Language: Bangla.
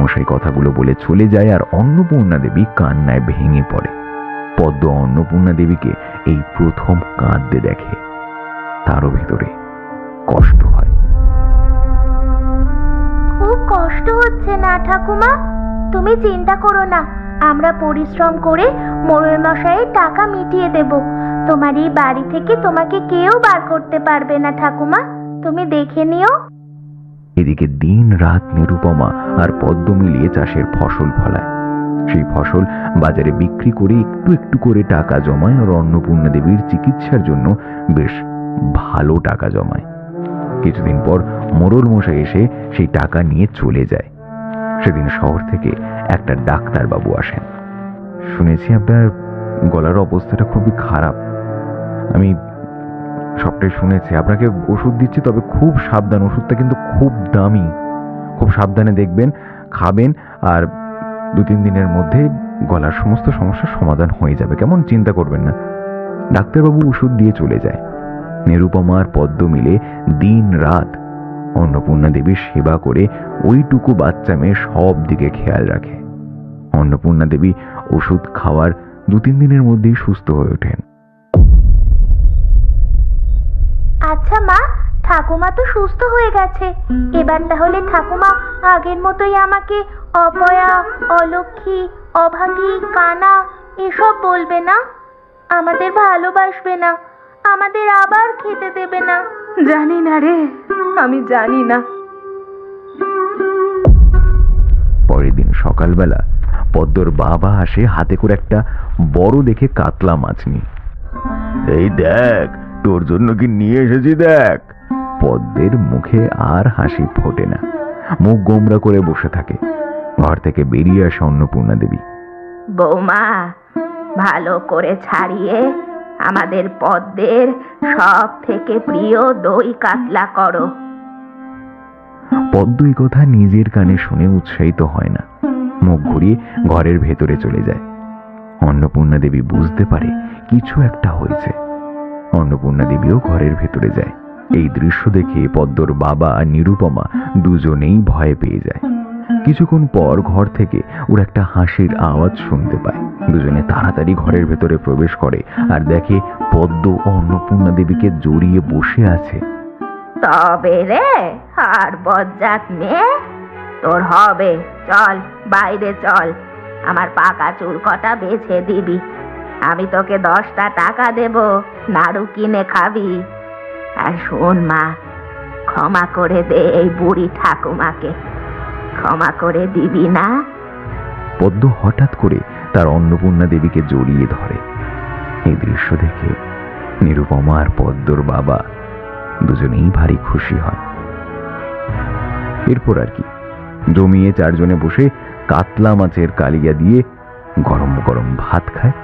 মশাই কথাগুলো বলে চলে যায় আর অন্নপূর্ণা দেবী কান্নায় ভেঙে পড়ে। পদ্ম অন্নপূর্ণা দেবীকে এই প্রথম কাঁদতে দেখে। তারও ভিতরে কষ্ট হয়। খুব কষ্ট হচ্ছে না ঠাকুমা? তুমি চিন্তা করো না, আমরা পরিশ্রম করে মোড়ল মশাইয়ের টাকা মিটিয়ে দেব। তোমার এই বাড়ি থেকে তোমাকে কেউ বার করতে পারবে না ঠাকুমা, তুমি দেখে নিও। এদিকে দিন রাত নিরুপমা আর পদ্ম মিলিয়ে চাষের ফসল ফলায়। সেই ফসল বাজারে বিক্রি করে একটু একটু করে টাকা জমায় আর অন্নপূর্ণা দেবীর চিকিৎসার জন্য বেশ ভালো টাকা জমায়। কিছুদিন পর মোড়ল মশাই এসে সেই টাকা নিয়ে চলে যায়। সেদিন শহর থেকে একটা ডাক্তার বাবু আসেন। শুনেছি আপনার গলার অবস্থাটা খুবই খারাপ। আমি সবটাই শুনেছি। আপনাকে ওষুধ দিচ্ছি, তবে খুব সাবধান। ওষুধটা কিন্তু খুব দামি। খুব সাবধানে দেখবেন, খাবেন, আর 2-3 দিনের মধ্যে গলার সমস্ত সমস্যার সমাধান হয়ে যাবে। কেমন? চিন্তা করবেন না। ডাক্তারবাবু ওষুধ দিয়ে চলে যায়। নিরুপমা আর পদ্ম মিলে দিন রাত অন্নপূর্ণা দেবীর সেবা করে ওইটুকু বাচ্চা মেয়ে সব দিকে খেয়াল রাখে। অন্নপূর্ণা দেবী ওষুধ খাওয়ার 2-3 দিনের মধ্যেই সুস্থ হয়ে ওঠেন। আচ্ছা মা, ঠাকুমা তো সুস্থ হয়ে গেছে। এবার তাহলে ঠাকুমা আগের মতোই আমাকে অপয়া, অলক্ষী, অভাগী, কানা এসব বলবে না? আমাদের ভালোবাসবে না? আমাদের আবার খেতে দেবে না? জানি না রে, আমি জানি না। পরের দিন সকালবেলা পদ্মর বাবা আসে হাতে করে একটা বড় দেখে কাতলা মাছ নিয়ে। এই দেখ, তোর জন্য কি নিয়ে এসেছি দেখ। পদ্মের মুখে আর হাসি ফোটে না, মুখ গোমরা করে বসে থাকে। ঘর থেকে বেরিয়ে আসে অন্নপূর্ণা দেবী। বৌমা, ভালো করে ছাড়িয়ে আমাদের পদ্মের সব থেকে প্রিয় দই কাতলা করো। পদ্ম এই কথা নিজের কানে শুনে উৎসাহিত হয় না, মুখ ঘুরিয়ে ঘরের ভেতরে চলে যায়। অন্নপূর্ণা দেবী বুঝতে পারে কিছু একটা হয়েছে। অন্নপূর্ণা দেবীও ঘরের ভেতরে যায়। এই দৃশ্য দেখে পদ্মর বাবা আর নিরুপমা দুজনেই ভয় পেয়ে যায়। কিছুক্ষণ পর ঘর থেকে ওর একটা হাসির আওয়াজ শুনতে পায়। দুজনে তাড়াতাড়ি ঘরের ভেতরে প্রবেশ করে আর দেখে পদ্ম ও অন্নপূর্ণা দেবীকে জড়িয়ে বসে আছে। তবে রে, আর বজ্জাত মেয়ে, তোর হবে। চল বাইরে চল, আমার পাকা চুল কটা বেছে দিবি। আমি তোকে 10টা টাকা দেব, নাড়ু কিনে খাবি। আর শোন মা, ক্ষমা করে দে এই বুড়ি ঠাকুমাকে। ক্ষমা করে দিবি না? পদ্ম হঠাৎ করে তার অন্নপূর্ণা দেবীকে জড়িয়ে ধরে। এই দৃশ্য দেখে নিরুপমা আর পদ্মর বাবা দুজনেই ভারী খুশি হয়। এরপর আর কি, জমিয়ে 4 জনে বসে কাতলা মাছের কালিয়া দিয়ে গরম গরম ভাত খায়।